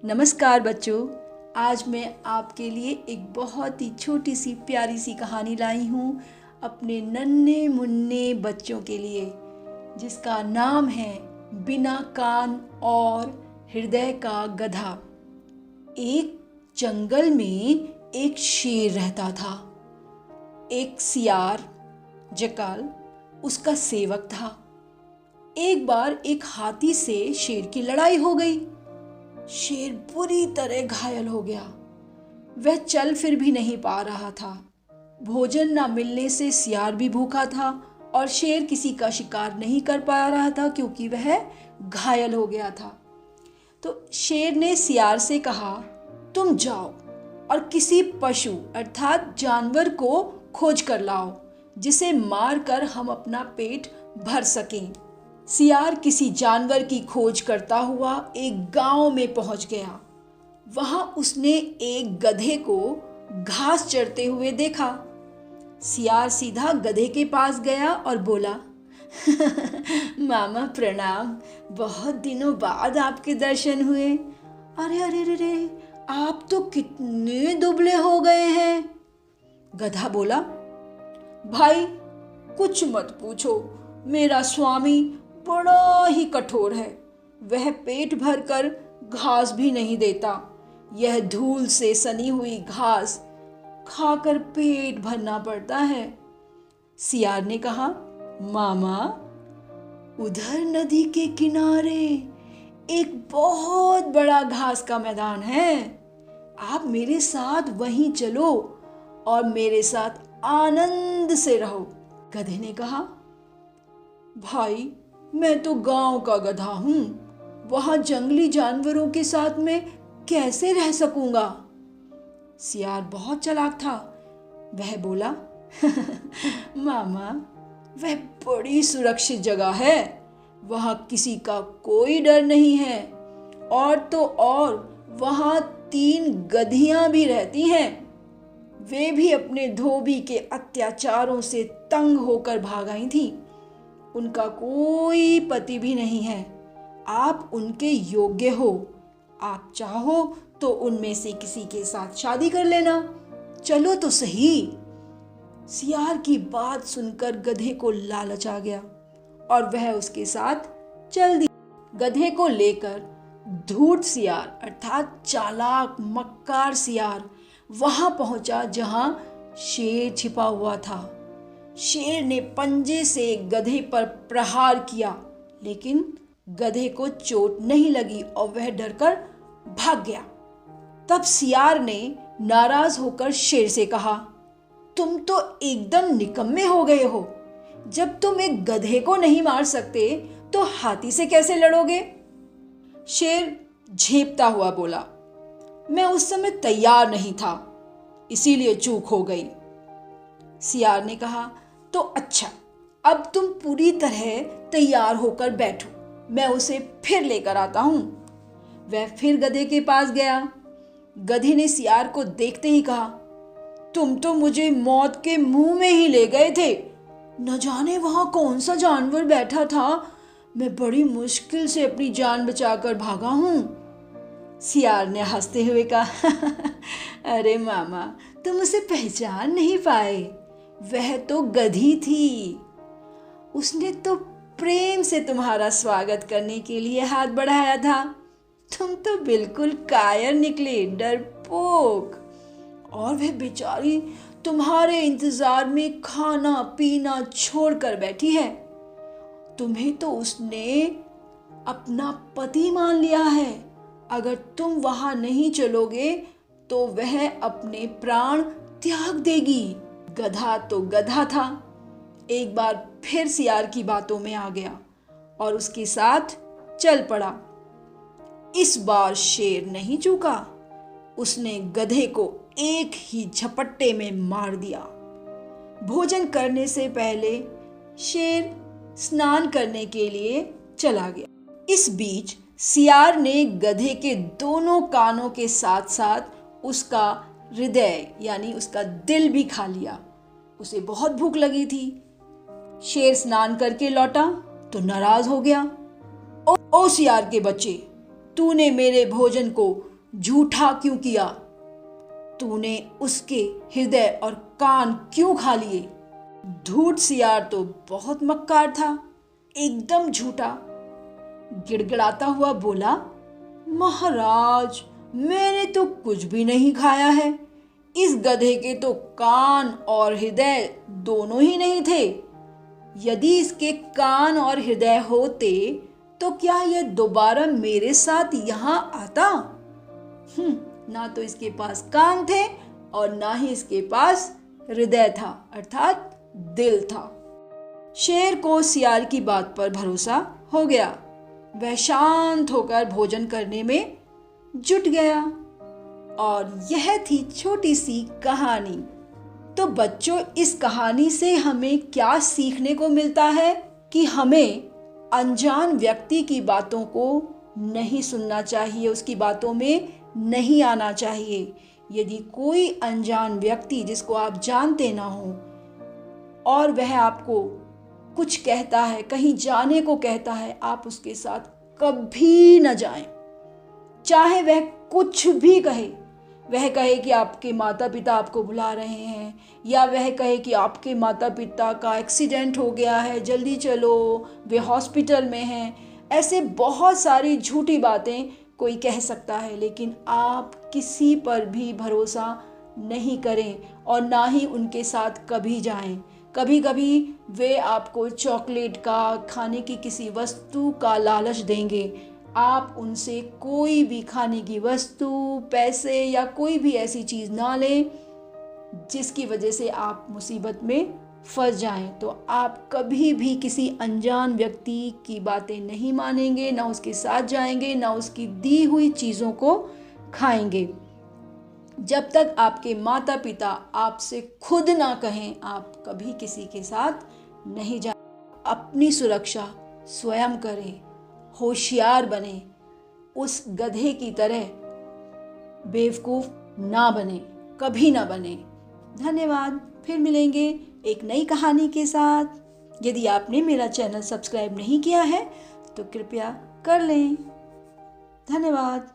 नमस्कार बच्चों। आज मैं आपके लिए एक बहुत ही छोटी सी प्यारी सी कहानी लाई हूँ अपने नन्हे मुन्ने बच्चों के लिए, जिसका नाम है बिना कान और हृदय का गधा। एक जंगल में एक शेर रहता था। एक सियार जकाल उसका सेवक था। एक बार एक हाथी से शेर की लड़ाई हो गई। शेर बुरी तरह घायल हो गया। वह चल फिर भी नहीं पा रहा था। भोजन न मिलने से सियार भी भूखा था और शेर किसी का शिकार नहीं कर पा रहा था क्योंकि वह घायल हो गया था। तो शेर ने सियार से कहा, तुम जाओ और किसी पशु अर्थात जानवर को खोज कर लाओ जिसे मार कर हम अपना पेट भर सकें। सियार किसी जानवर की खोज करता हुआ एक गांव में पहुंच गया। वहां उसने एक गधे को घास चरते हुए देखा। सियार सीधा गधे के पास गया और बोला, मामा प्रणाम, बहुत दिनों बाद आपके दर्शन हुए। अरे अरे अरे, आप तो कितने दुबले हो गए हैं। गधा बोला, भाई कुछ मत पूछो, मेरा स्वामी बड़ा ही कठोर है। वह पेट भर कर घास भी नहीं देता। यह धूल से सनी हुई घास खाकर पेट भरना पड़ता है। सियार ने कहा, मामा उधर नदी के किनारे एक बहुत बड़ा घास का मैदान है। आप मेरे साथ वहीं चलो और मेरे साथ आनंद से रहो। गधे ने कहा, भाई मैं तो गांव का गधा हूं, वहां जंगली जानवरों के साथ मैं कैसे रह सकूंगा। सियार बहुत चालाक था। वह बोला, मामा वह बड़ी सुरक्षित जगह है, वहां किसी का कोई डर नहीं है। और तो और वहां 3 गधियां भी रहती हैं। वे भी अपने धोबी के अत्याचारों से तंग होकर भाग आई थीं। उनका कोई पति भी नहीं है। आप उनके योग्य हो। आप चाहो तो उनमें से किसी के साथ शादी कर लेना। चलो तो सही। सियार की बात सुनकर गधे को लालच आ गया और वह उसके साथ चल दी। गधे को लेकर धूर्त सियार अर्थात चालाक मक्कार सियार वहां पहुंचा जहां शेर छिपा हुआ था। शेर ने पंजे से गधे पर प्रहार किया, लेकिन गधे को चोट नहीं लगी और वह डरकर भाग गया। तब सियार ने नाराज होकर शेर से कहा, तुम तो एकदम निकम्मे हो गए हो। जब तुम एक गधे को नहीं मार सकते तो हाथी से कैसे लड़ोगे। शेर झेंपता हुआ बोला, मैं उस समय तैयार नहीं था, इसीलिए चूक हो गई। सियार ने कहा, तो अच्छा, अब तुम पूरी तरह तैयार होकर बैठो, मैं उसे फिर लेकर आता हूं। वह फिर गधे के पास गया। गधे ने सियार को देखते ही कहा, तुम तो मुझे मौत के मुंह में ही ले गए थे। न जाने वहां कौन सा जानवर बैठा था, मैं बड़ी मुश्किल से अपनी जान बचाकर भागा हूं। सियार ने हंसते हुए कहा, अरे मामा, तुम उसे पहचान नहीं पाए, वह तो गधी थी। उसने तो प्रेम से तुम्हारा स्वागत करने के लिए हाथ बढ़ाया था। तुम तो बिल्कुल कायर निकले, डरपोक। और वह बेचारी तुम्हारे इंतजार में खाना पीना छोड़कर बैठी है। तुम्हें तो उसने अपना पति मान लिया है। अगर तुम वहां नहीं चलोगे तो वह अपने प्राण त्याग देगी। गधा तो गधा था। एक बार फिर सियार की बातों में आ गया और उसके साथ चल पड़ा। इस बार शेर नहीं चूका। उसने गधे को एक ही झपट्टे में मार दिया। भोजन करने से पहले शेर स्नान करने के लिए चला गया। इस बीच सियार ने गधे के दोनों कानों के साथ साथ उसका हृदय यानी उसका दिल भी खा लिया। उसे बहुत भूख लगी थी। शेर स्नान करके लौटा तो नाराज हो गया। ओ सियार के बच्चे, तूने मेरे भोजन को झूठा क्यों किया? तूने उसके हृदय और कान क्यों खा लिए? ढूंढ सियार तो बहुत मक्कार था, एकदम झूठा। गिड़गिड़ाता हुआ बोला, महाराज, मैंने तो कुछ भी नहीं खाया है। इस गधे के तो कान और हृदय दोनों ही नहीं थे। यदि इसके कान और हृदय होते तो क्या यह दोबारा मेरे साथ यहाँ आता? ना तो इसके पास कान थे और ना ही इसके पास हृदय था, अर्थात दिल था। शेर को सियार की बात पर भरोसा हो गया। वह शांत होकर भोजन करने में जुट गया। और यह थी छोटी सी कहानी। तो बच्चों, इस कहानी से हमें क्या सीखने को मिलता है? कि हमें अनजान व्यक्ति की बातों को नहीं सुनना चाहिए, उसकी बातों में नहीं आना चाहिए। यदि कोई अनजान व्यक्ति जिसको आप जानते ना हो और वह आपको कुछ कहता है, कहीं जाने को कहता है, आप उसके साथ कभी न जाएं। चाहे वह कुछ भी कहे, वह कहे कि आपके माता पिता आपको बुला रहे हैं, या वह कहे कि आपके माता पिता का एक्सीडेंट हो गया है, जल्दी चलो, वे हॉस्पिटल में हैं। ऐसे बहुत सारी झूठी बातें कोई कह सकता है, लेकिन आप किसी पर भी भरोसा नहीं करें और ना ही उनके साथ कभी जाएं। कभी कभी वे आपको चॉकलेट का, खाने की किसी वस्तु का लालच देंगे। आप उनसे कोई भी खाने की वस्तु, पैसे या कोई भी ऐसी चीज़ ना लें जिसकी वजह से आप मुसीबत में फंस जाएं। तो आप कभी भी किसी अनजान व्यक्ति की बातें नहीं मानेंगे, ना उसके साथ जाएंगे, ना उसकी दी हुई चीज़ों को खाएंगे। जब तक आपके माता पिता आपसे खुद ना कहें, आप कभी किसी के साथ नहीं जाएं। अपनी सुरक्षा स्वयं करें, होशियार बने, उस गधे की तरह बेवकूफ़ ना बने, कभी ना बने। धन्यवाद। फिर मिलेंगे एक नई कहानी के साथ। यदि आपने मेरा चैनल सब्सक्राइब नहीं किया है तो कृपया कर लें। धन्यवाद।